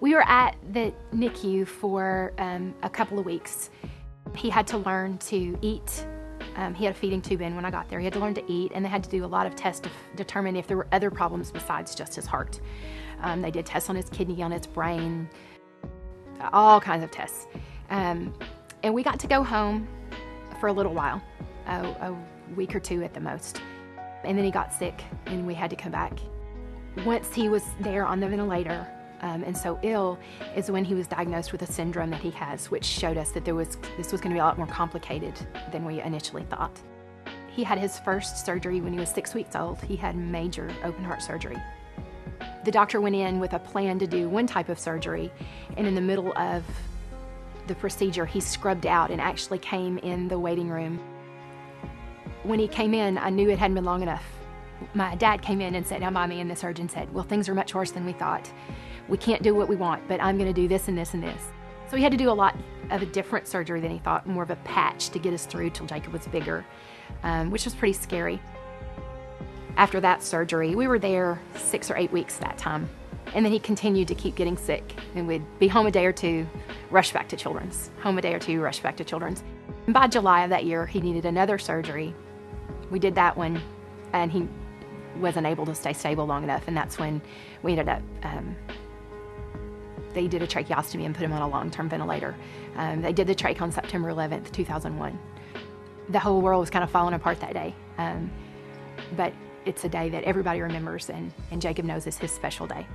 We were at the NICU for a couple of weeks. He had to learn to eat. He had a feeding tube in when I got there. He had to learn to eat, and they had to do a lot of tests to determine if there were other problems besides just his heart. They did tests on his kidney, on his brain, all kinds of tests. And we got to go home for a little while, a week or two at the most. And then he got sick, and we had to come back. Once he was there on the ventilator, and so ill, is when he was diagnosed with a syndrome that he has, which showed us that this was going to be a lot more complicated than we initially thought. He had his first surgery when he was 6 weeks old. He had major open heart surgery. The doctor went in with a plan to do one type of surgery, and in the middle of the procedure, he scrubbed out and actually came in the waiting room. When he came in, I knew it hadn't been long enough. My dad came in and sat down by me, and the surgeon said, "Well, things are much worse than we thought. We can't do what we want, but I'm going to do this and this and this." So he had to do a lot of a different surgery than he thought, more of a patch to get us through till Jacob was bigger, which was pretty scary. After that surgery, we were there 6 or 8 weeks that time, and then he continued to keep getting sick, and we'd be home a day or two, rush back to Children's, home a day or two, rush back to Children's. And by July of that year, he needed another surgery. We did that one, and he wasn't able to stay stable long enough, and that's when we ended up, they did a tracheostomy and put him on a long-term ventilator. They did the trach on September 11th, 2001. The whole world was kind of falling apart that day, but it's a day that everybody remembers, and Jacob knows it's his special day.